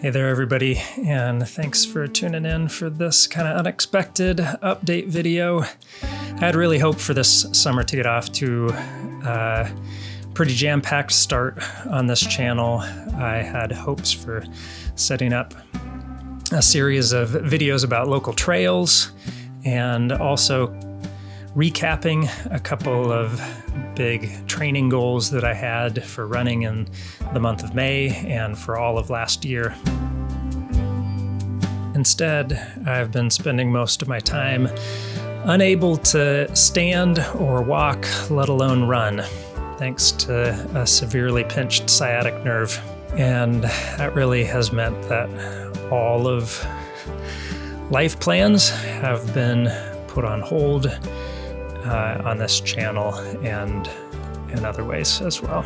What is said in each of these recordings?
Hey there, everybody, and thanks for tuning in for this kind of unexpected update video. I had really hoped for this summer to get off to a pretty jam-packed start on this channel. I had hopes for setting up a series of videos about local trails and also recapping a couple of big training goals that I had for running in the month of May and for all of last year. Instead, I've been spending most of my time unable to stand or walk, let alone run, thanks to a severely pinched sciatic nerve. And that really has meant that all of life plans have been put on hold on this channel and in other ways as well.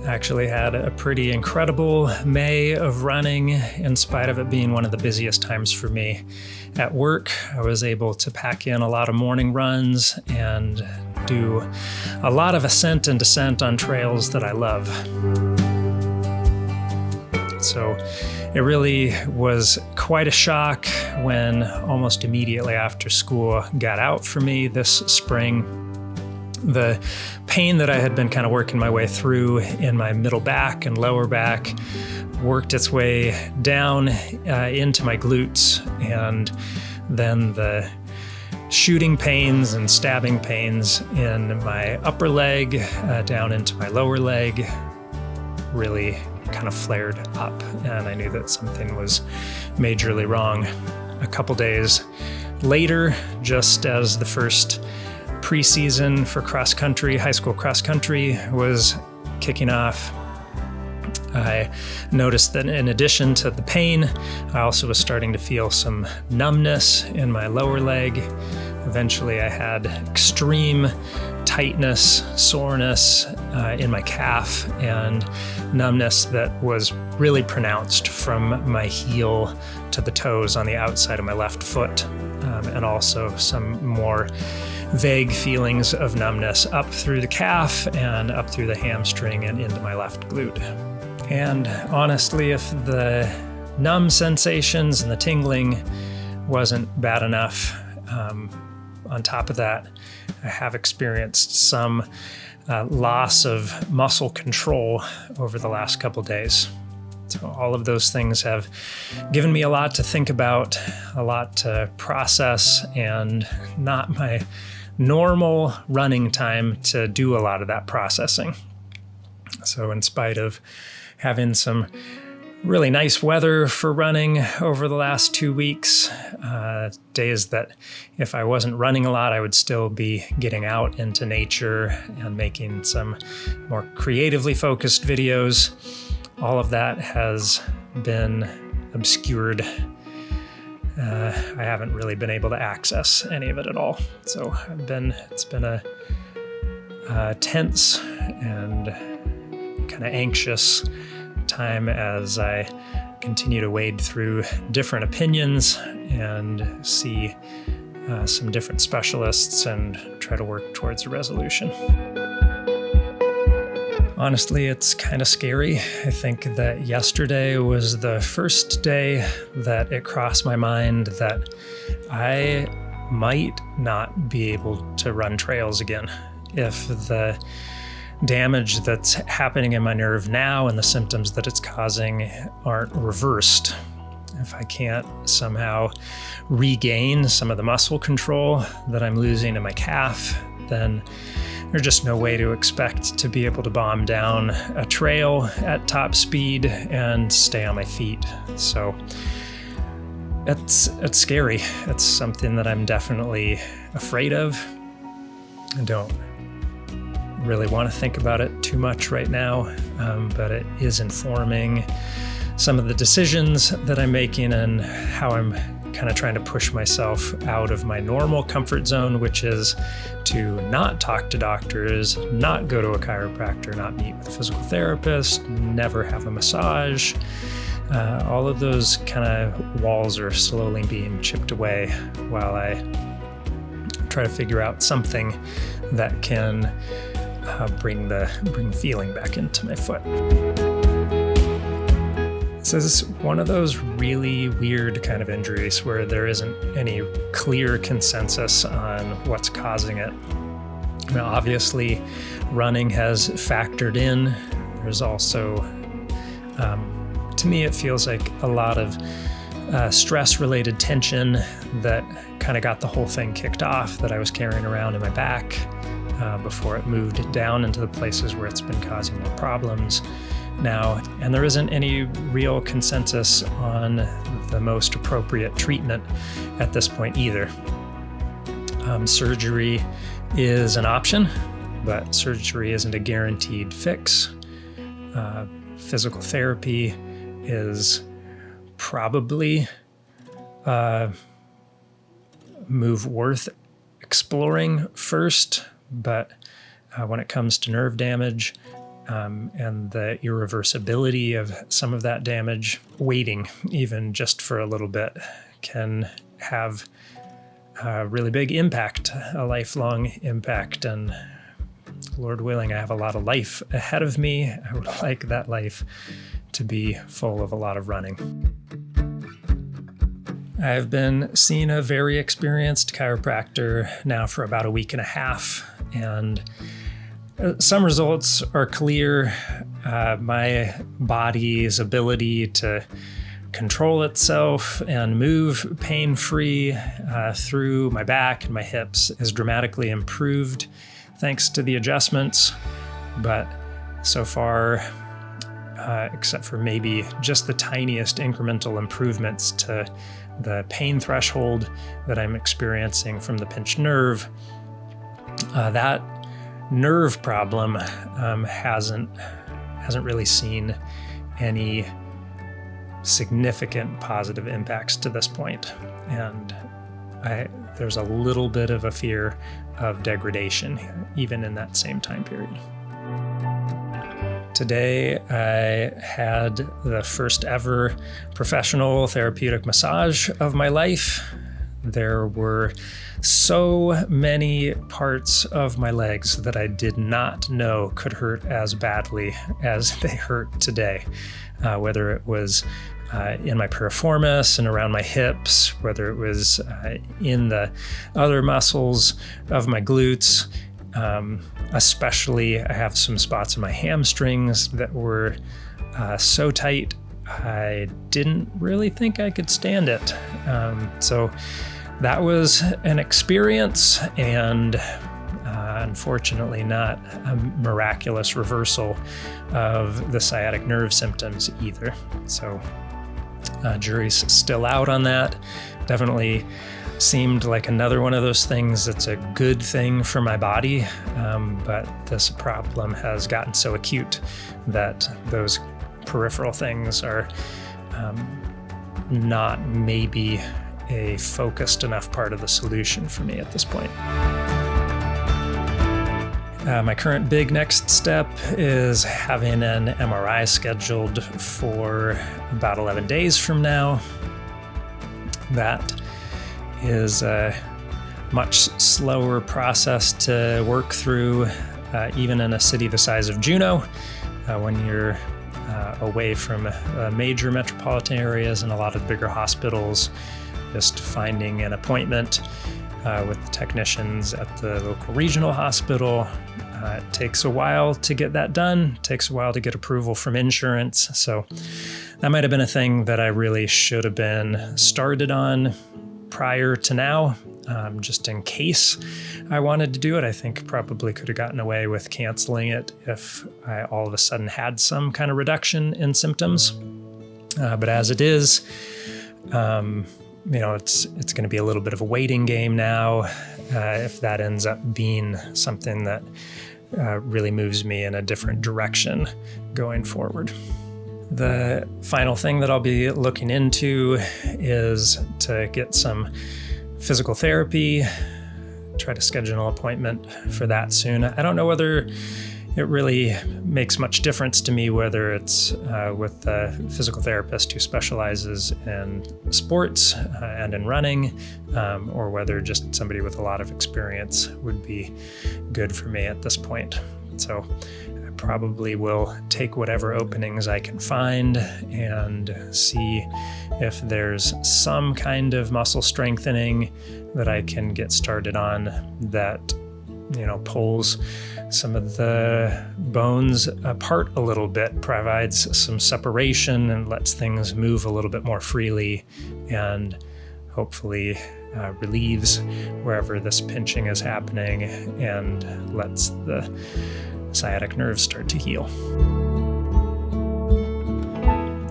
I actually had a pretty incredible May of running, in spite of it being one of the busiest times for me. At work, I was able to pack in a lot of morning runs and do a lot of ascent and descent on trails that I love. So it really was quite a shock when almost immediately after school got out for me this spring. The pain that I had been kind of working my way through in my middle back and lower back worked its way down into my glutes, and then the shooting pains and stabbing pains in my upper leg down into my lower leg really kind of flared up, and I knew that something was majorly wrong. A couple days later, just as the first preseason for cross country, high school cross country, was kicking off, I noticed that in addition to the pain, I also was starting to feel some numbness in my lower leg. Eventually, I had extreme tightness, soreness in my calf, and numbness that was really pronounced from my heel to the toes on the outside of my left foot, and also some more vague feelings of numbness up through the calf and up through the hamstring and into my left glute. And honestly, if the numb sensations and the tingling wasn't bad enough, on top of that, I have experienced some loss of muscle control over the last couple days. So all of those things have given me a lot to think about, a lot to process, and not my normal running time to do a lot of that processing. So in spite of having some really nice weather for running over the last 2 weeks, days that if I wasn't running a lot, I would still be getting out into nature and making some more creatively focused videos. All of that has been obscured. I haven't really been able to access any of it at all. So it's been a tense and kind of anxious time as I continue to wade through different opinions and see some different specialists and try to work towards a resolution. Honestly, it's kind of scary. I think that yesterday was the first day that it crossed my mind that I might not be able to run trails again if the damage that's happening in my nerve now and the symptoms that it's causing aren't reversed. If I can't somehow regain some of the muscle control that I'm losing in my calf, then there's just no way to expect to be able to bomb down a trail at top speed and stay on my feet. So it's scary. It's something that I'm definitely afraid of. I don't really want to think about it too much right now, but it is informing some of the decisions that I'm making and how I'm kind of trying to push myself out of my normal comfort zone, which is to not talk to doctors, not go to a chiropractor, not meet with a physical therapist, never have a massage. All of those kind of walls are slowly being chipped away while I try to figure out something that can bring the feeling back into my foot. This is one of those really weird kind of injuries where there isn't any clear consensus on what's causing it. Now, obviously, running has factored in. There's also, to me, it feels like a lot of stress-related tension that kind of got the whole thing kicked off that I was carrying around in my back before it moved down into the places where it's been causing more problems now. And there isn't any real consensus on the most appropriate treatment at this point either. Surgery is an option, but surgery isn't a guaranteed fix. Physical therapy is probably a move worth exploring first, but when it comes to nerve damage and the irreversibility of some of that damage, waiting even just for a little bit can have a really big impact, a lifelong impact. And Lord willing, I have a lot of life ahead of me. I would like that life to be full of a lot of running. I've been seeing a very experienced chiropractor now for about a week and a half, and some results are clear. My body's ability to control itself and move pain-free through my back and my hips is dramatically improved thanks to the adjustments. But so far, except for maybe just the tiniest incremental improvements to the pain threshold that I'm experiencing from the pinched nerve, that nerve problem hasn't really seen any significant positive impacts to this point. And there's a little bit of a fear of degradation even in that same time period. Today, I had the first ever professional therapeutic massage of my life. There were so many parts of my legs that I did not know could hurt as badly as they hurt today, whether it was in my piriformis and around my hips, whether it was in the other muscles of my glutes. Especially, I have some spots in my hamstrings that were so tight, I didn't really think I could stand it. So that was an experience, and unfortunately not a miraculous reversal of the sciatic nerve symptoms either. So jury's still out on that. Definitely seemed like another one of those things that's a good thing for my body, but this problem has gotten so acute that those peripheral things are not maybe a focused enough part of the solution for me at this point. My current big next step is having an MRI scheduled for about 11 days from now. That is a much slower process to work through, even in a city the size of Juneau, when you're away from major metropolitan areas and a lot of bigger hospitals. Just finding an appointment with the technicians at the local regional hospital. It takes a while to get that done. It takes a while to get approval from insurance. So that might have been a thing that I really should have been started on prior to now, just in case I wanted to do it. I think probably could have gotten away with canceling it if I all of a sudden had some kind of reduction in symptoms. But as it is, it's going to be a little bit of a waiting game now if that ends up being something that really moves me in a different direction going forward. The final thing that I'll be looking into is to get some physical therapy, try to schedule an appointment for that soon. I don't know whether it really makes much difference to me whether it's with a physical therapist who specializes in sports and in running, or whether just somebody with a lot of experience would be good for me at this point. So I probably will take whatever openings I can find and see if there's some kind of muscle strengthening that I can get started on that, pulls some of the bones apart a little bit, provides some separation and lets things move a little bit more freely, and hopefully relieves wherever this pinching is happening and lets the sciatic nerves start to heal.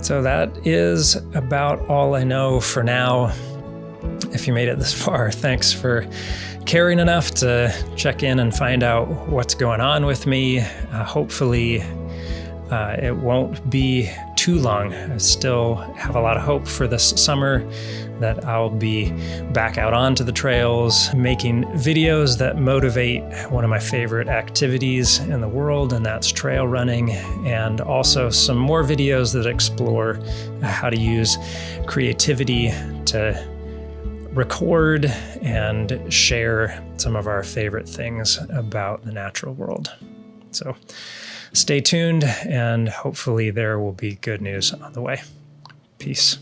So that is about all I know for now. If you made it this far, thanks for caring enough to check in and find out what's going on with me. Hopefully it won't be too long. I still have a lot of hope for this summer that I'll be back out onto the trails, making videos that motivate one of my favorite activities in the world, and that's trail running, and also some more videos that explore how to use creativity to record and share some of our favorite things about the natural world. So stay tuned, and hopefully there will be good news on the way. Peace.